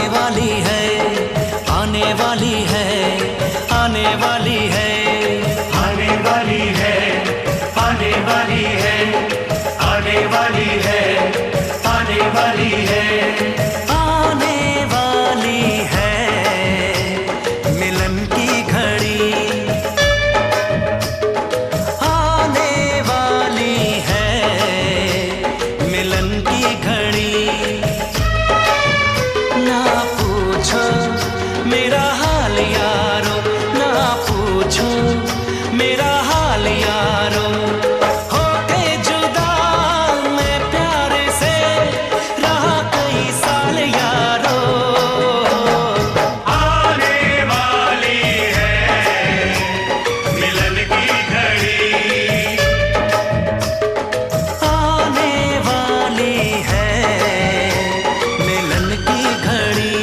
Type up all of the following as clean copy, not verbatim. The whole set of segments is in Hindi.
वाली है, आने वाली है, आने वाली है, आने वाली है, आने वाली है, आने वाली है, आने वाली है, आने वाली है मिलन की घड़ी, आने वाली है मिलन की घड़ी। ना पूछो मेरा हाल यारो, ना पूछो मेरा हाल यारो, होके जुदा मैं प्यार से रहा कई साल यारो। आने वाली है मिलन की घड़ी, आने वाली है मिलन की घड़ी।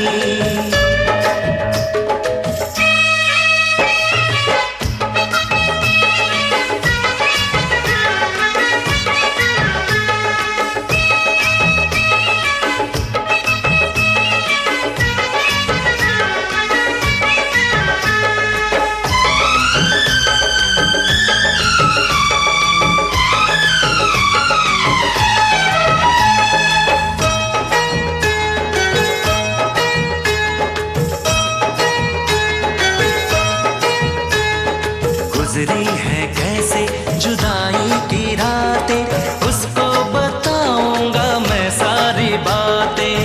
गुजरी है कैसे जुदाई की रातें, उसको बताऊंगा मैं सारी बातें।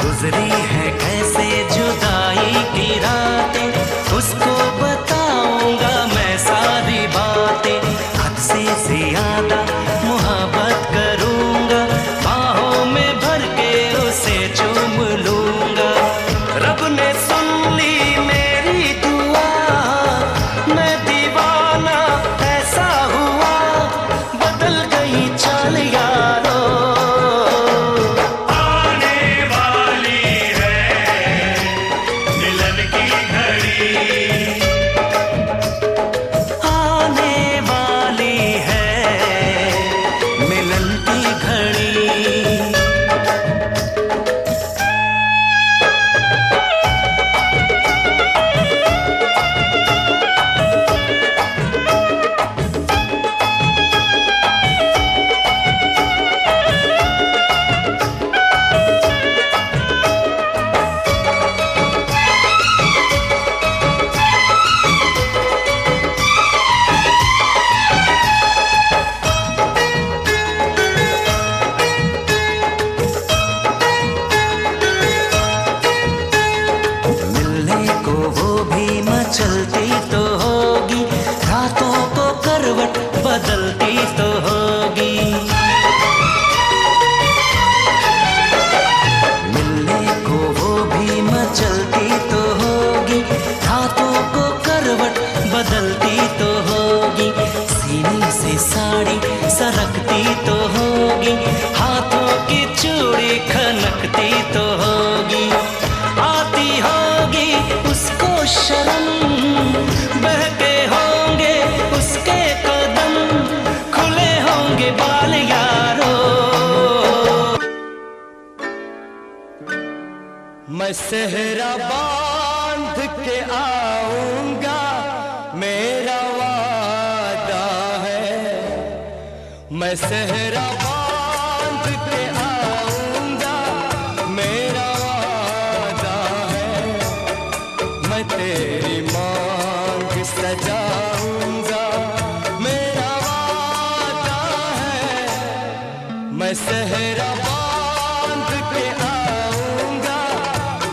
गुजरी है कैसे जुदाई की रातें, उसको बताऊंगा मैं सारी बातें। हद से ज्यादा मोहब्बत करूंगा, बाहों में भर के उसे चूम लूंगा। रब ने सुन ली मेरी दुआ, मैं दीवाना ऐसा हुआ, बदल गई चाल यारो। आने वाली है मिलन की घड़ी, आने वाली है मिलन की घड़ी। मिलने को वो भी मचलती तो होगी, रातों को करवट बदलती तो होगी। मिलने को वो भी मचलती तो होगी, रातों को करवट बदलती तो होगी। सीने से साड़ी सरकती तो होगी, हाथों की चूड़ी खनकती तो होगी। आती होगी उसको शर्म, बहके होंगे उसके कदम, खुले होंगे बाल यारो। मैं सेहरा बांध के आऊंगा, मेरा वादा है। मैं सेहरा बांध के आऊंगा, मेरा वादा है। मैं तेरी मांग सजाऊंगा, मेरा वादा है। मैं सेहरा बांध के आऊंगा,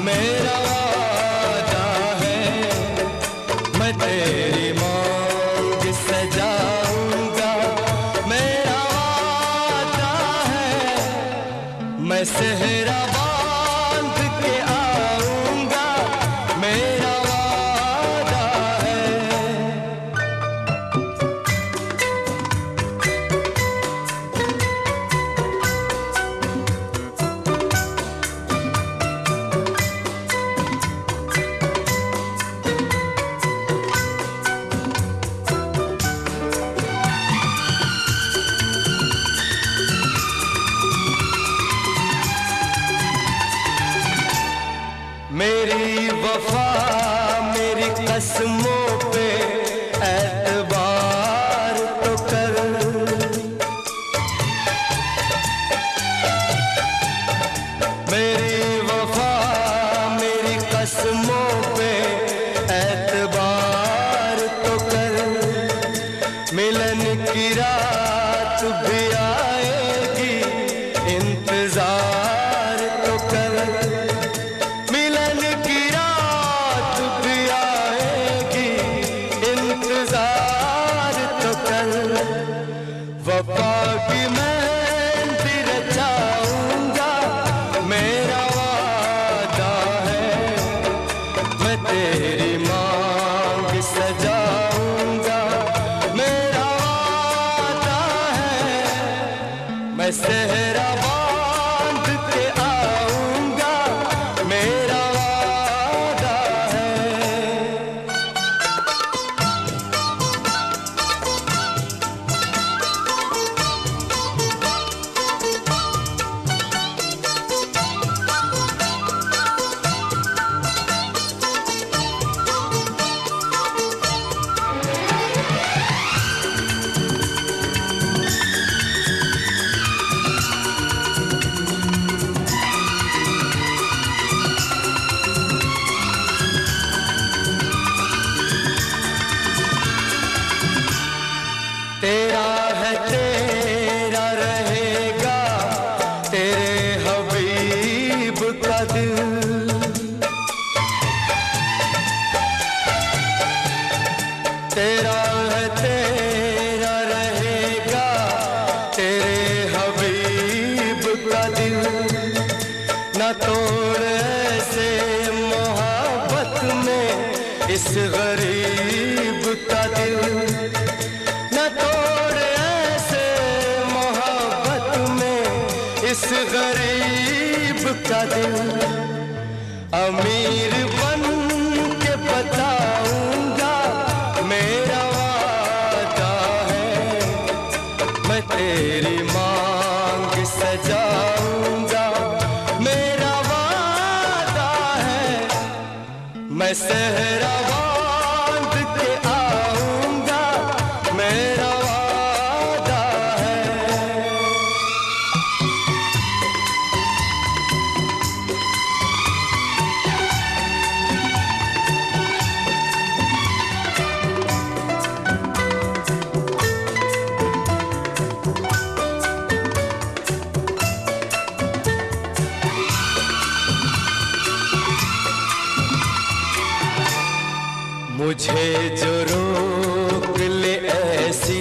मेरा वादा है। मैं तेरी मांग सजाऊंगा, मेरा वादा है। मैं सेहरा बांध के आऊंगा, मेरा वादा है। सेहरा बांध के आऊंगा, मेरा वादा है। तेरा है तेरा रहेगा, तेरे हबीब का दिल। तेरा है तेरा रहेगा, तेरे हबीब का दिल। न तोड़ ऐसे मोहब्बत में इस गरीब का दिल। न तोड़ ऐसे मोहब्बत में इस गरीब का दिल। अमीर बन के बताऊंगा, मेरा वादा है। मैं तेरी मांग सजाऊंगा, मेरा वादा है। मैं सेहरा बांध के आऊंगा, मेरा वादा है। मुझे जो रोक ले ऐसी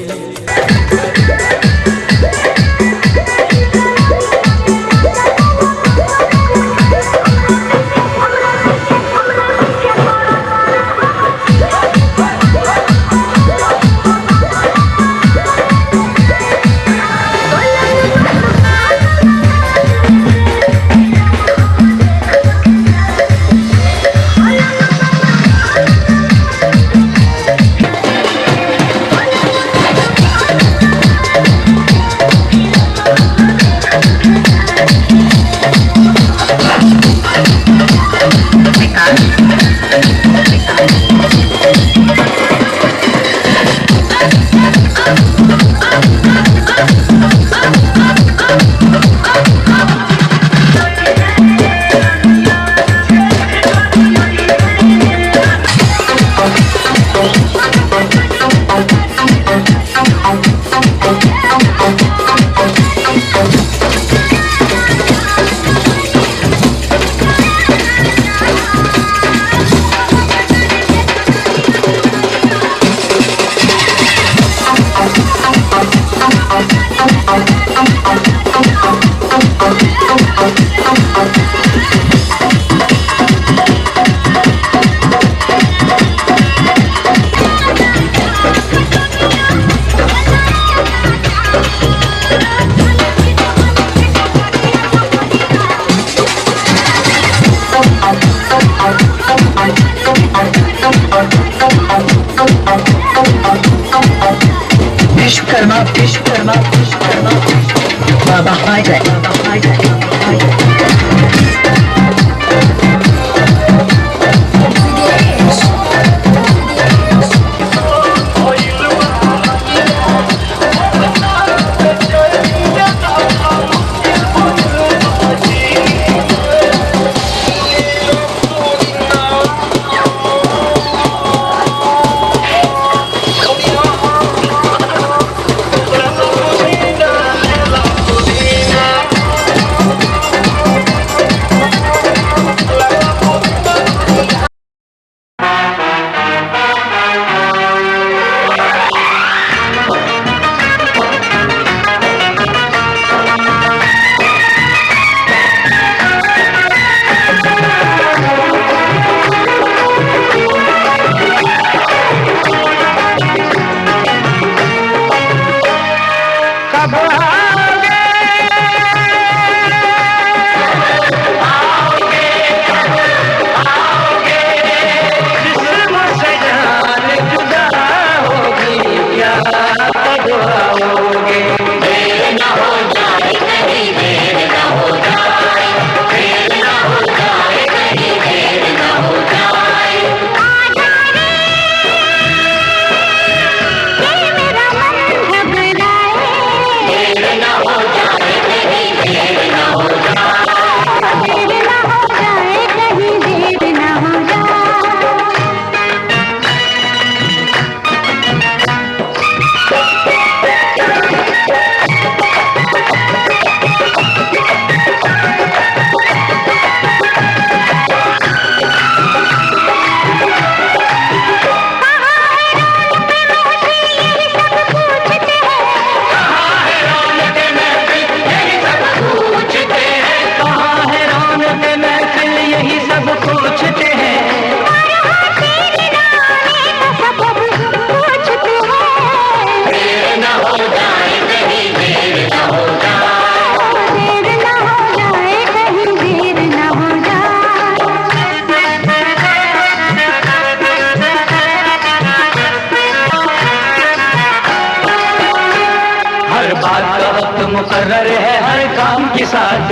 विश्वकर्मा विश्वकर्मा विश्वकर्मा बाबा हाईटेक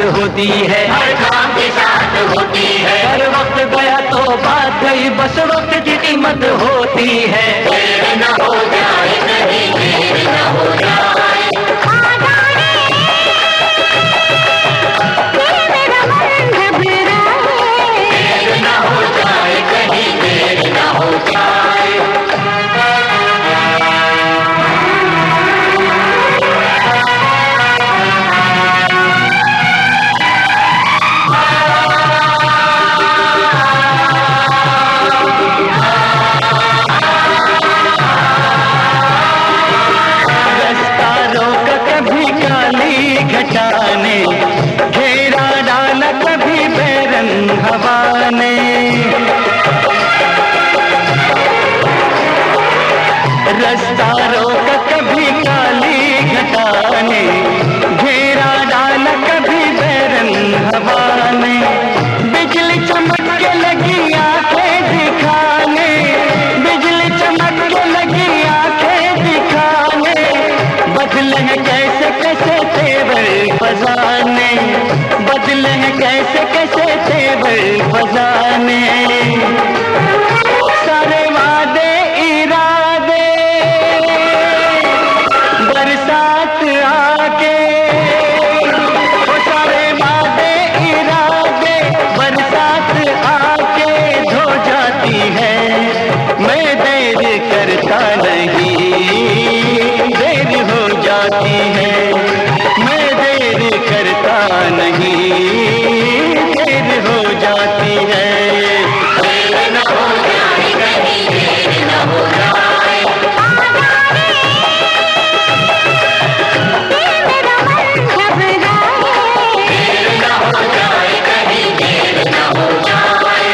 होती है, हर काम के साथ होती है। हर वक्त गया तो बात गई, बस वक्त की कीमत होती है। देर न हो जाए कहीं, देर न हो जाए। देर न हो जाए कहीं, देर न हो जाए। रास्ता रोक कभी काली घटा ने, घेरा डाला कभी बैरंग हवा ने। रास्ता रोक कभी काली घटा ने, घेरा डाला कभी बैरंग हवा ने। बिजली चमक के लगी आंखें दिखाने, बिजली चमक के लगी आंखें दिखाने। बदले हैं कैसे कैसे तेवर बजाने, बदले हैं कैसे कैसे तेवर बजाने। सारे वादे इरादे बरसात आके, वो सारे वादे इरादे बरसात आके धो जाती है। मैं देर करता नहीं, देर हो जाती है। मैं देर करता नहीं, देर हो जाती है। देर न हो जाए कहीं, देर न हो जाए। देर न हो जाए कहीं, देर न हो जाए।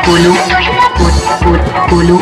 कोलू कोलू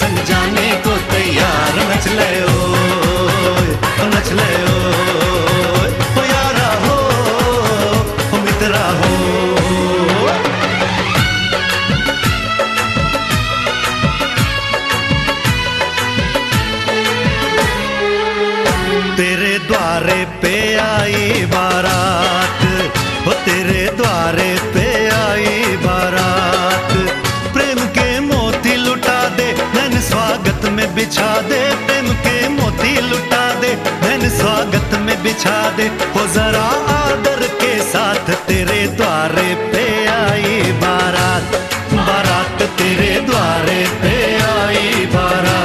संग जाने को तैयार नच ले ओ नच ले ओ यारा हो मित्रा हो। तेरे द्वारे पे आई बारात हो, तेरे द्वारे पे आई बारात, प्रेम के मोती लुटा दे धन स्वागत में बिछा दे, प्रेम के मोती लुटा दे धन स्वागत में बिछा दे, हो जरा आदर के साथ तेरे द्वारे पे आई बारात, बारात तेरे द्वारे पे आई बारात।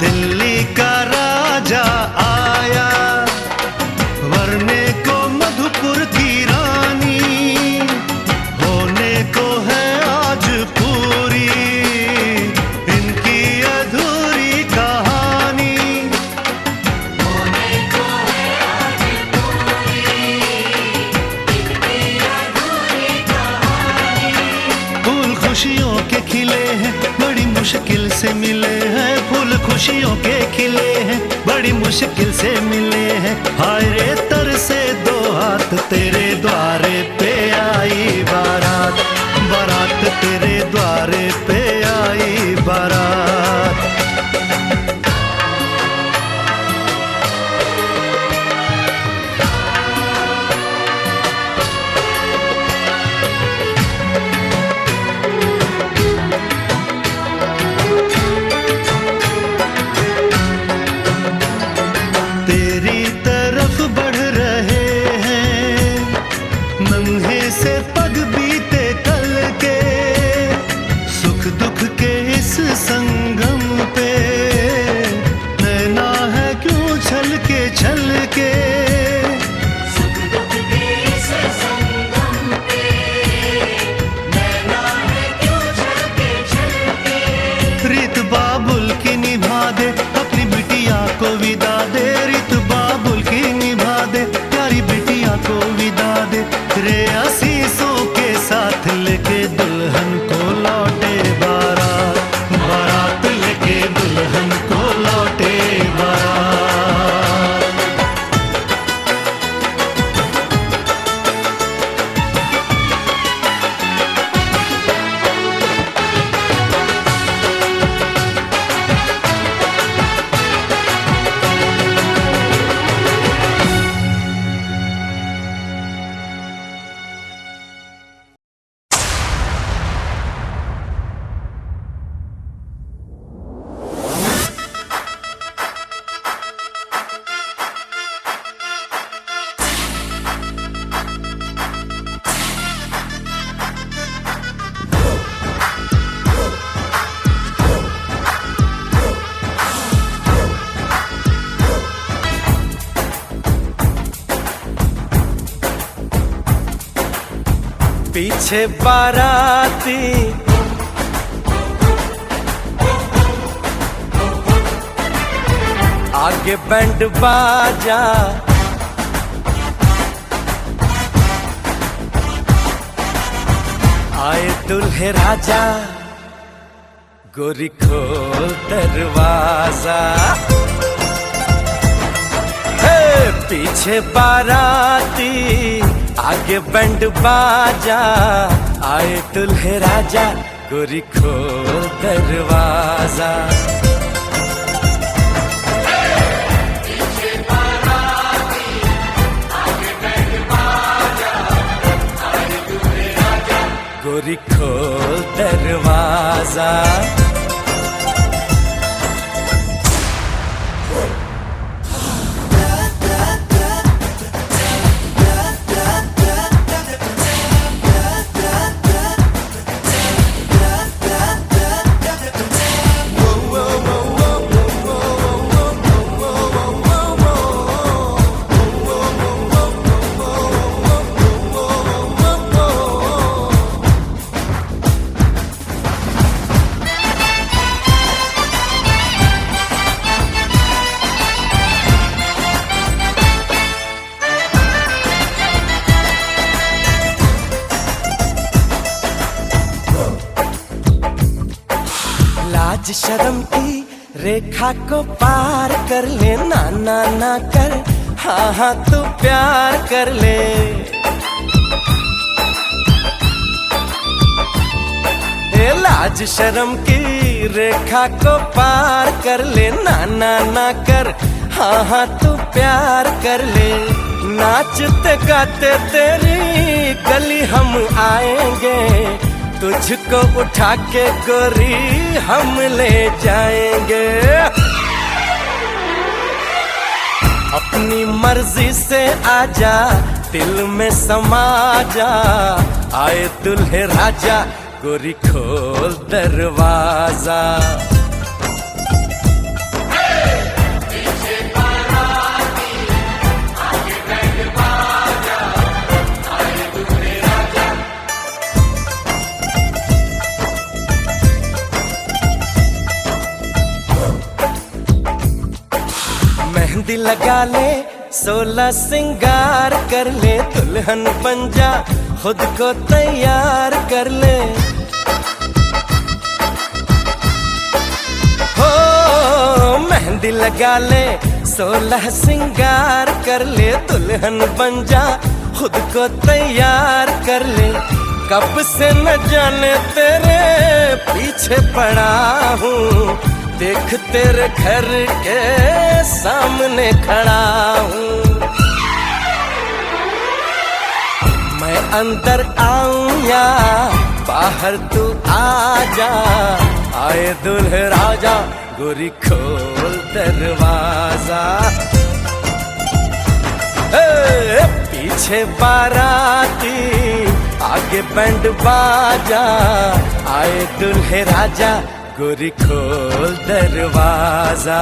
दिल्ली का राजा आया वरने को मधुपुर की रानी, होने को है आज पूरी इनकी अधूरी कहानी, होने को है आज पूरी इनकी अधूरी कहानी। फूल खुशियों के खिले हैं बड़ी मुश्किल से मिले हैं, फूल खुशियों के खिले हैं बड़ी मुश्किल से मिले हैं, हाय रे तरसे दो हाथ तेरे द्वारे पे आ नन्हे से पग बीते कल के, सुख दुख के इस संगम पे, नैना है क्यों छल के सुख दुख के इस संगम पे, नैना है क्यों छलके। रीत बाबुल की निभा दे, अपनी बिटिया को विदा दे। रीत बाबुल की निभा दे, प्यारी बिटिया को विदा दे। रे आशीषों के साथ लेके दुल्हन को लौटे बारात, बारात लेके दुल्हन को लौटे बारात। पीछे बाराती आगे बैंड बाजा, आए दुल्हे राजा, गोरी खोल दरवाजा। हे पीछे बाराती आगे बैंड बाजा, आए दुल्हे राजा, गोरी खोल दरवाजा। गोरी खोल दरवाजा। लाज शर्म की रेखा को पार कर ले, ना ना ना कर, हाँ हाँ तू प्यार कर ले। ए लाज शर्म की रेखा को पार कर ले, ना ना ना कर, हाँ हाँ तू प्यार कर ले। नाचते गाते तेरी गली हम आएंगे, तुझको उठा के गोरी हम ले जाएंगे। अपनी मर्जी से आजा, दिल में समा जा, आए दुल्हे राजा, गोरी खोल दरवाजा। मेहंदी लगा ले, 16 सिंगार कर ले, दुल्हन बन जा, खुद को तैयार कर ले। हो मेहंदी लगा ले, 16 सिंगार कर ले, दुल्हन बन जा, खुद को तैयार कर ले। कब से न जाने तेरे पीछे पड़ा हूँ, देख तेरे घर के सामने खड़ा हूँ। मैं अंदर आऊं या बाहर तू आ जा, आए दुल्हे राजा, गोरी खोल दरवाजा। पीछे बाराती आगे बैंड बाजा, आए दुल्हे राजा गोरी खोल दरवाजा।